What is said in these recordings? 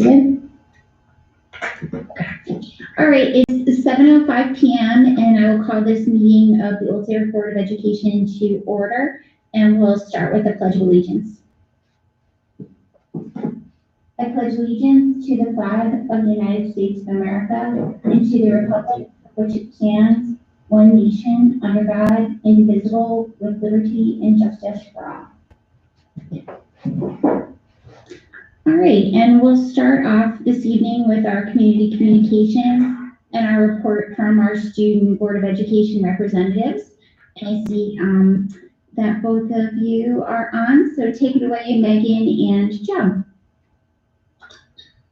David? All right, it's 7:05 p.m. and I will call this meeting of the Old Saybrook Board of Education to order, and we'll start with the Pledge of Allegiance. I pledge allegiance to the flag of the United States of America and to the republic for which it stands, one nation, under God, indivisible, with liberty and justice for all. All right, and we'll start off this evening with our community communication and our report from our student Board of Education representatives. And I see that both of you are on, so take it away, Megan and Joe.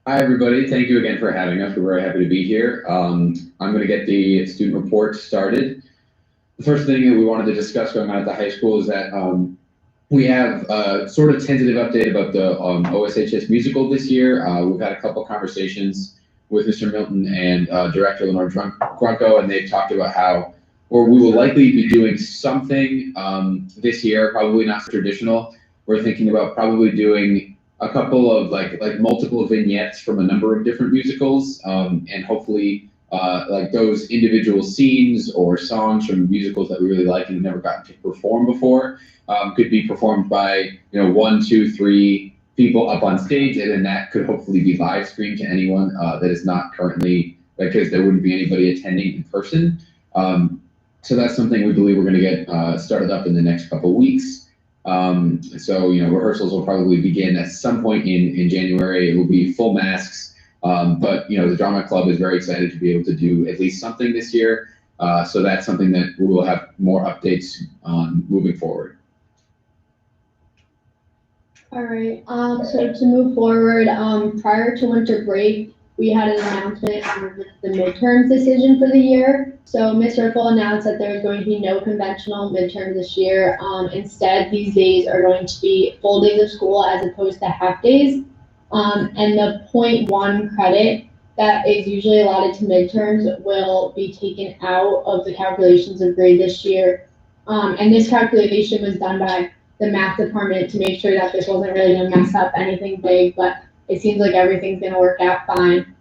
Hi, everybody. Thank you again for having us. We're very happy to be here. I'm going to get the student report started. The first thing that we wanted to discuss going on at the high school is that we have a sort of tentative update about the OSHS musical this year. We've had a couple conversations with Mr. Milton and Director Lenore Grunko, and they've talked about how, or we will likely be doing something this year, probably not traditional. We're thinking about probably doing a couple of like multiple vignettes from a number of different musicals, and hopefully like those individual scenes or songs from musicals that we really like and never gotten to perform before could be performed by 1, 2, 3 people up on stage, and then that could hopefully be live streamed to anyone that is not currently, because there wouldn't be anybody attending in person. So that's something we believe we're going to get started up in the next couple of weeks. So rehearsals will probably begin at some point in January. It will be full masks, but the drama club is very excited to be able to do at least something this year. So that's something that we will have more updates on moving forward. All right, so to move forward, prior to winter break, we had an announcement on the midterms decision for the year. So Ms. Riffle announced that there is going to be no conventional midterms this year. Instead, these days are going to be full days of school as opposed to half days. And the 0.1 credit that is usually allotted to midterms will be taken out of the calculations of grade this year. And this calculation was done by the math department to make sure that this wasn't really going to mess up anything big, but it seems like everything's going to work out fine.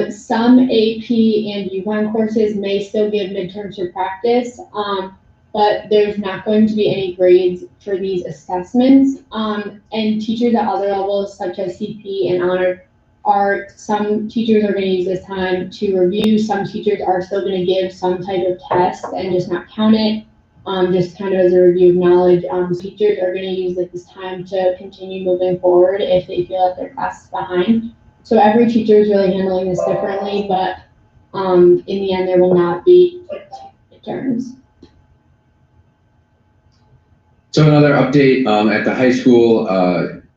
Some AP and UConn courses may still give midterms for practice, but there's not going to be any grades for these assessments. And teachers at other levels, such as CP and honor, some teachers are going to use this time to review. Some teachers are still going to give some type of test and just not count it. Just kind of as a review of knowledge. Teachers are going to use this time to continue moving forward if they feel that their class is behind. So every teacher is really handling this differently, but in the end, there will not be midterms. So another update at the high school,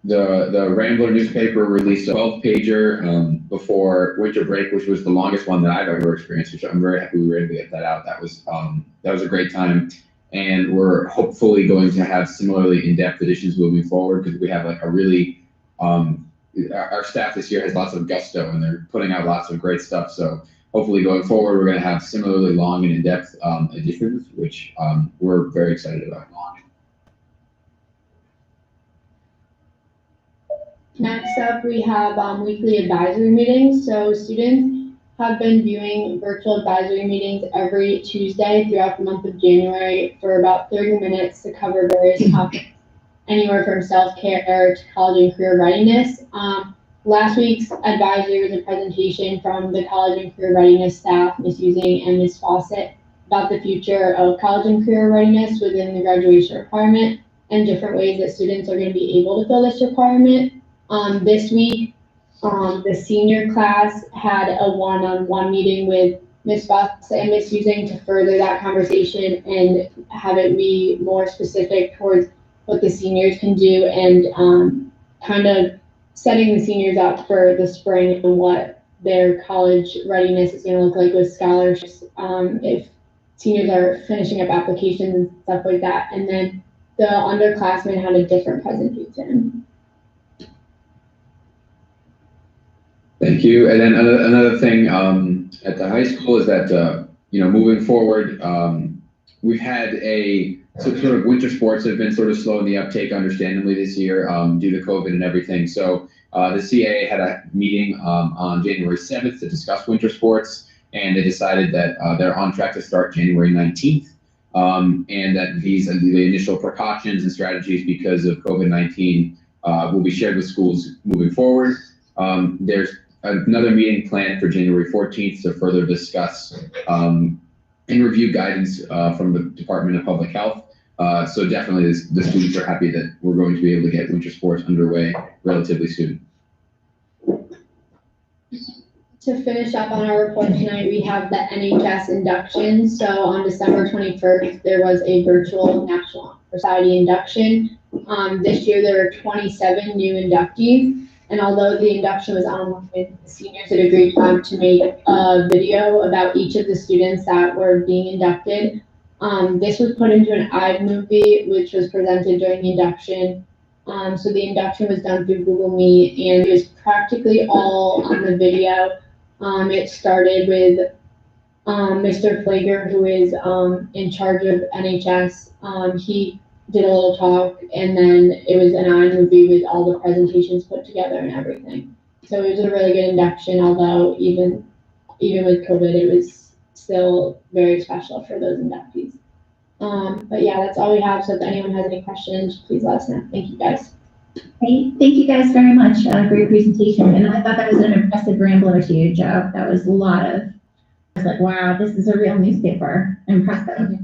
the Rambler newspaper released a 12-pager before winter break, which was the longest one that I've ever experienced, which I'm very happy we were able to get that out. That was a great time. And we're hopefully going to have similarly in-depth editions moving forward, because we have like a really, our staff this year has lots of gusto and they're putting out lots of great stuff. So hopefully going forward, we're going to have similarly long and in-depth editions, which we're very excited about. Next up, we have weekly advisory meetings. So students have been viewing virtual advisory meetings every Tuesday throughout the month of January for about 30 minutes to cover various topics, anywhere from self-care to college and career readiness. Last week's advisory was a presentation from the college and career readiness staff, Ms. Using and Ms. Fawcett, about the future of college and career readiness within the graduation requirement and different ways that students are going to be able to fill this requirement. This week, the senior class had a one-on-one meeting with Ms. Fawcett and Ms. Using to further that conversation and have it be more specific towards what the seniors can do and kind of setting the seniors up for the spring and what their college readiness is going to look like with scholarships if seniors are finishing up applications and stuff like that. And then the underclassmen had a different presentation. Thank you. And then another thing at the high school is that moving forward, we've had sort of winter sports have been sort of slow in the uptake, understandably, this year due to COVID and everything. So The CAA had a meeting on January 7th to discuss winter sports, and they decided that they're on track to start January 19th, and that the initial precautions and strategies because of COVID-19 will be shared with schools moving forward. There's another meeting planned for January 14th to further discuss and review guidance from the Department of Public Health. So definitely the students are happy that we're going to be able to get winter sports underway relatively soon. To finish up on our report tonight, we have the NHS Induction. So on December 21st, there was a virtual National Society induction. This year there were 27 new inductees, and although the induction was online, the seniors had agreed to make a video about each of the students that were being inducted. This was put into an iMovie, which was presented during the induction. So the induction was done through Google Meet, and it was practically all on the video. It started with Mr. Flager, who is in charge of NHS. He did a little talk, and then it was an iMovie with all the presentations put together and everything. So it was a really good induction, although even with COVID, it was still very special for those inductees. But yeah, that's all we have. So if anyone has any questions, please let us know. Thank you, guys. Great. Thank you guys very much for your presentation. And I thought that was an impressive rambler too, Joe. That was a lot of, I was like, wow, this is a real newspaper. Impressive.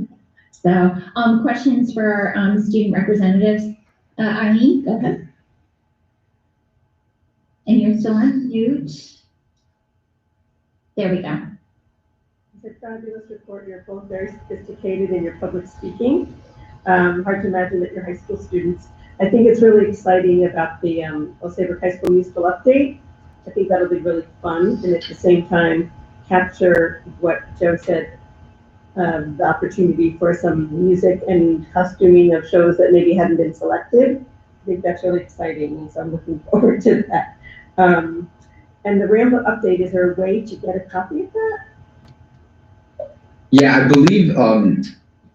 So questions for student representatives. Eileen, go ahead. And you're still on mute. There we go. It's a fabulous report. You're both very sophisticated in your public speaking. Hard to imagine that you're high school students. I think it's really exciting about the Ossabac High School musical update. I think that'll be really fun, and at the same time capture what Joe said, the opportunity for some music and costuming of shows that maybe hadn't been selected. I think that's really exciting, and so I'm looking forward to that. And the Ramble update, is there a way to get a copy of that? Yeah, I believe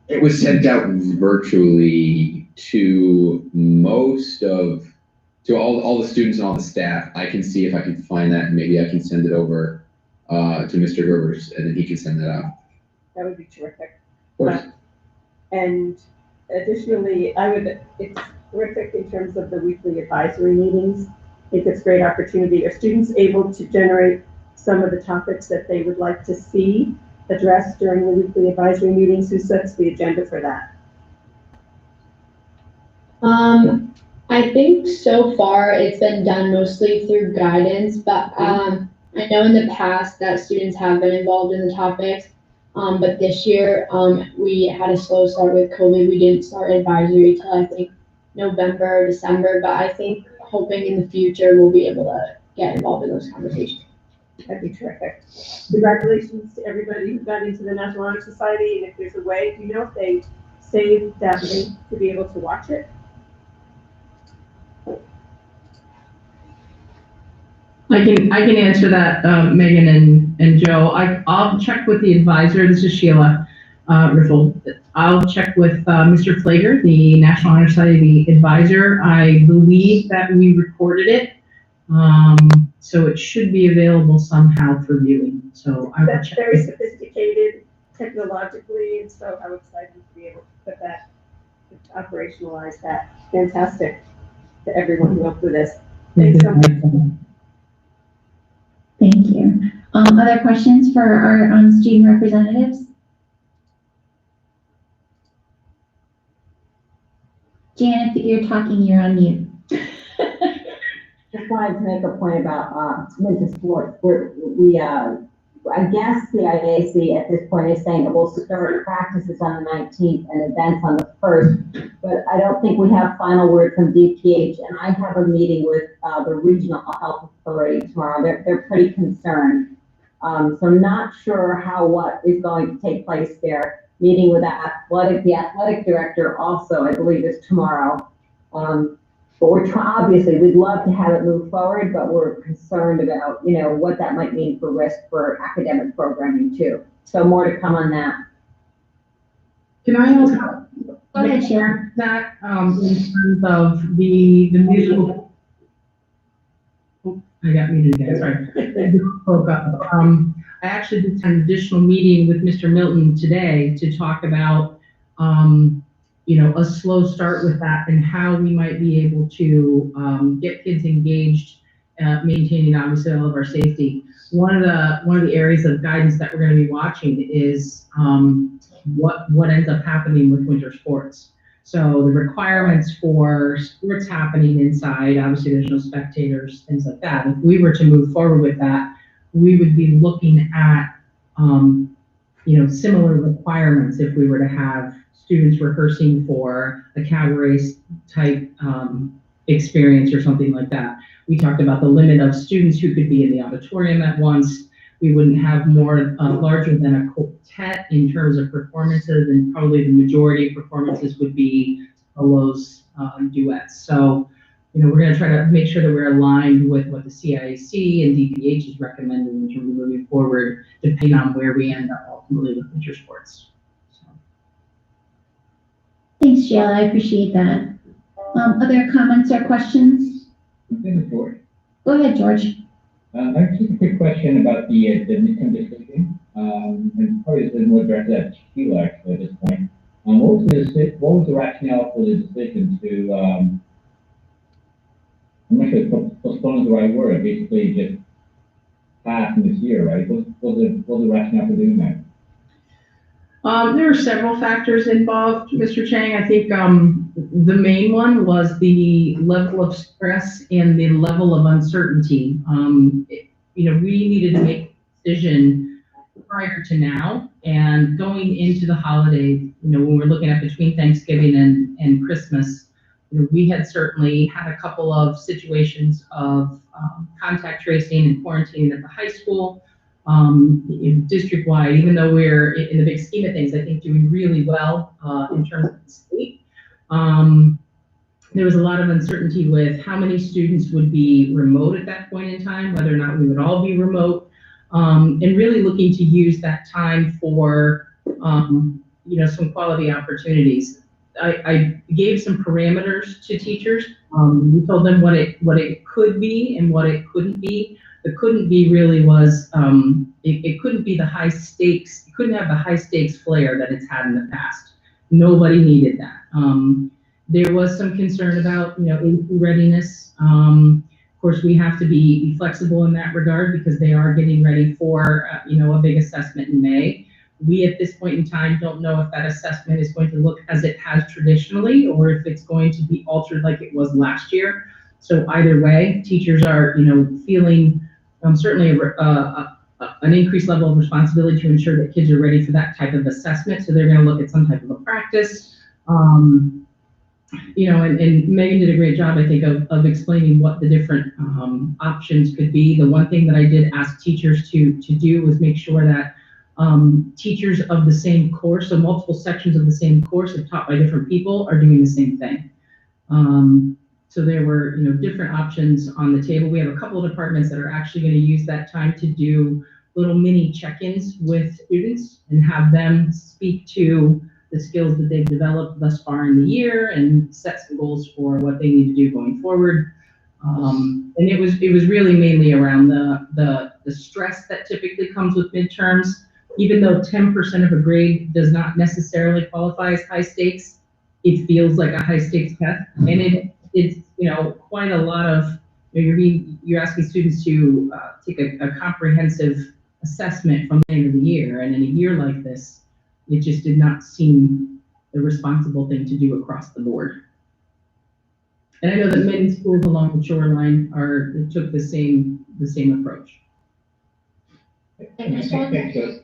it was sent out virtually to all the students and all the staff. I can see if I can find that, and maybe I can send it over to Mr. Gerbers, and then he can send that out. That would be terrific. Of course. And additionally, it's terrific in terms of the weekly advisory meetings. I think it's a great opportunity. Are students able to generate some of the topics that they would like to see addressed during the weekly advisory meetings? Who sets the agenda for that? I think so far it's been done mostly through guidance, but I know in the past that students have been involved in the topics. But this year we had a slow start with COVID. We didn't start advisory till I think November or December, but I think hoping in the future we'll be able to get involved in those conversations. That'd be terrific. Congratulations to everybody who got into the National Honor Society, and if there's a way, do you know if they saved that link to be able to watch it? I can answer that, Megan and Joe. I'll check with the advisor. This is Sheila Riffle. I'll check with Mr. Flager, the National Honor Society advisor. I believe that we recorded it, so it should be available somehow for viewing. So I will That's check. very sophisticated technologically, and so I'm excited to be able to put that, to operationalize that. Fantastic to everyone who went through this. Thanks so much. Thank you. Other questions for our student representatives? Jan, if you're talking, you're on mute. Just wanted to make a point about winter sports. I guess the IAC at this point is saying that we'll start practices on the 19th and events on the 1st, but I don't think we have final word from DPH, and I have a meeting with the Regional Health Authority tomorrow. They're pretty concerned. So I'm not sure what is going to take place there. Meeting with the athletic director also, I believe, is tomorrow. But obviously, we'd love to have it move forward, but we're concerned about, what that might mean for risk for academic programming too. So more to come on that. Can I also Go ahead, Sheila. that in terms of the musical? I got muted again, sorry. I just spoke up. I actually did an additional meeting with Mr. Milton today to talk about, a slow start with that and how we might be able to get kids engaged, maintaining obviously all of our safety. One of the areas of guidance that we're going to be watching is what ends up happening with winter sports. So the requirements for sports happening inside, obviously there's no spectators, things like that. If we were to move forward with that, we would be looking at, similar requirements if we were to have students rehearsing for a cabaret type experience or something like that. We talked about the limit of students who could be in the auditorium at once. We wouldn't have more larger than a quartet in terms of performances, and probably the majority of performances would be solos, duets. So, we're going to try to make sure that we're aligned with what the CIAC and DPH is recommending in terms of moving forward, depending on where we end up ultimately with winter sports. So. Thanks, Sheila. I appreciate that. Other comments or questions? This is George. Go ahead, George. I have just a quick question about the midterm decision. And probably this is more directed at Sheila actually at this point. What was the rationale for the decision to, I'm not sure if postpone is the right word, basically just pass in this year, right? What was the rationale for doing that? There were several factors involved, Mr. Chang. I think the main one was the level of stress and the level of uncertainty. We needed to make a decision prior to now, and going into the holiday, when we're looking at between Thanksgiving and Christmas, we had certainly had a couple of situations of contact tracing and quarantining at the high school. District-wide, even though we're in the big scheme of things, I think doing really well in terms of the state. There was a lot of uncertainty with how many students would be remote at that point in time, whether or not we would all be remote, and really looking to use that time for some quality opportunities. I gave some parameters to teachers. We told them what it could be and what it couldn't be. The couldn't be really was, it couldn't be the high stakes, it couldn't have the high stakes flair that it's had in the past. Nobody needed that. There was some concern about, AP readiness. Of course, we have to be flexible in that regard because they are getting ready for, a big assessment in May. We, at this point in time, don't know if that assessment is going to look as it has traditionally, or if it's going to be altered like it was last year. So either way, teachers are, feeling certainly an increased level of responsibility to ensure that kids are ready for that type of assessment. So they're going to look at some type of a practice. And Megan did a great job, I think, of explaining what the different options could be. The one thing that I did ask teachers to do was make sure that teachers of the same course, so multiple sections of the same course if taught by different people, are doing the same thing. So there were, different options on the table. We have a couple of departments that are actually going to use that time to do little mini check-ins with students and have them speak to the skills that they've developed thus far in the year and set some goals for what they need to do going forward. And it was really mainly around the stress that typically comes with midterms. Even though 10% of a grade does not necessarily qualify as high stakes, it feels like a high stakes test, and it's quite a lot of, you're asking students to take a comprehensive assessment from the end of the year, and in a year like this, it just did not seem the responsible thing to do across the board. And I know that many schools along the shoreline took the same approach. I just want to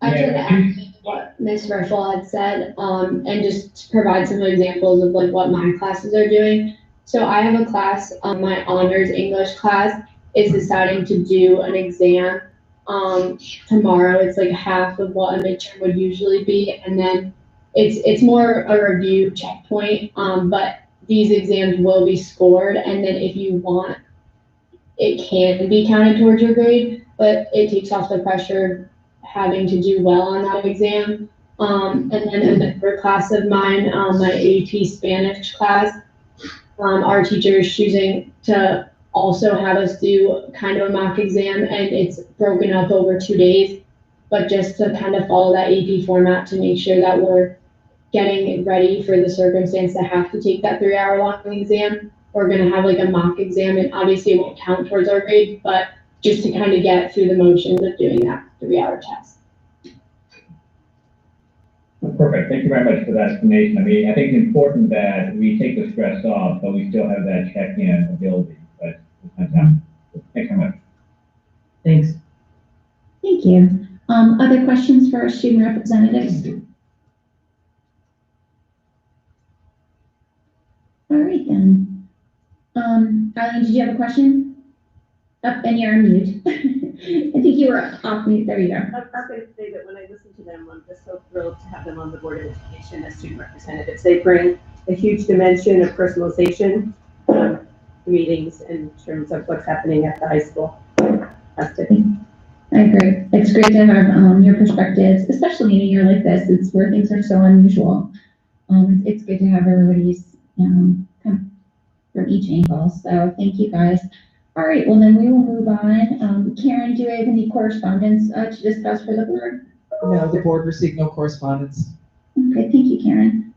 add what Ms. Riffle had said, and just provide some examples of what my classes are doing. So I have a class, my honors English class is deciding to do an exam tomorrow. It's like half of what a midterm would usually be, and then it's more a review checkpoint, but these exams will be scored, and then if you want, it can be counted towards your grade, but it takes off the pressure of having to do well on that exam. And then another class of mine, my AP Spanish class, our teacher is choosing to also had us do kind of a mock exam, and it's broken up over 2 days. But just to kind of follow that AP format to make sure that we're getting ready for the circumstance to have to take that 3-hour long exam, we're gonna have like a mock exam, and obviously it won't count towards our grade, but just to kind of get through the motions of doing that 3-hour test. Perfect. Thank you very much for that explanation. I mean, I think it's important that we take the stress off, but we still have that check-in ability. But thanks very much. Thanks. Thank you. Other questions for our student representatives? All right then. Eileen, did you have a question? And you're on mute. I think you were off mute. There you go. I was going to say that when I listen to them, I'm just so thrilled to have them on the Board of Education as student representatives. They bring a huge dimension of personalization to meetings in terms of what's happening at the high school. Fantastic. I agree. It's great to have your perspectives, especially in a year like this. It's where things are so unusual. It's good to have everybody's come from each angle. So thank you guys. All right, well then we will move on. Karen, do you have any correspondence to discuss for the board? No, the board received no correspondence. Okay, thank you, Karen.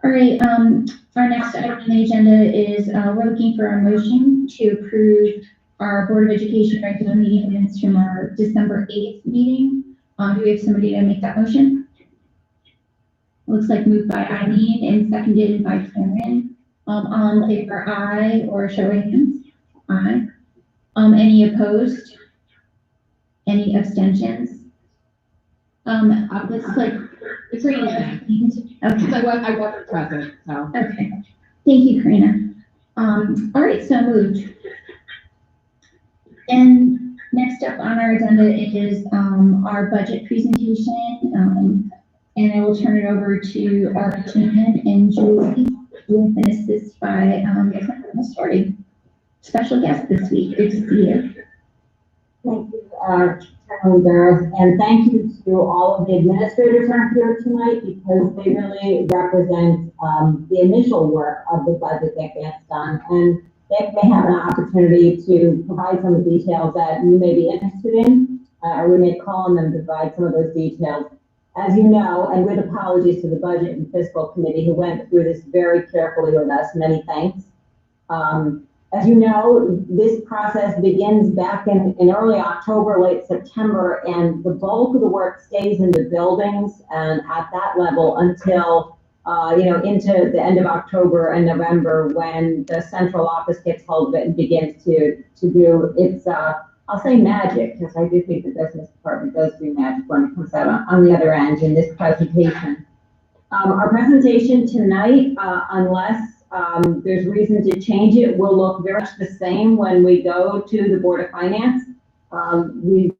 All right, our next item on the agenda is we're looking for a motion to approve our Board of Education regular meeting minutes from our December 8th meeting. Do we have somebody to make that motion? Looks like moved by Eileen and seconded by Karen. All in favor, aye, or show of hands? Aye. Any opposed? Any abstentions? Looks like Karina. Okay. I wasn't present, so. Okay. Thank you, Karina. All right, so moved. And next up on our agenda is our budget presentation. And I will turn it over to our Jan and Julie, who will assist by the story. Special guest this week. Good to see you. Thank you, Chairman Barrows, and thank you to all of the administrators who are here tonight because they really represent the initial work of the budget that gets done, and they have an opportunity to provide some of the details that you may be interested in, or we may call on them to provide some of those details. As you know, and with apologies to the Budget and Fiscal Committee who went through this very carefully with us, many thanks. As you know, this process begins back in early October, late September, and the bulk of the work stays in the buildings and at that level until, into the end of October and November when the central office gets hold of it and begins to do its, I'll say magic, because I do think the business department does do magic when it comes out on the other end in this presentation. Our presentation tonight, unless there's reason to change it, will look very much the same when we go to the Board of Finance. We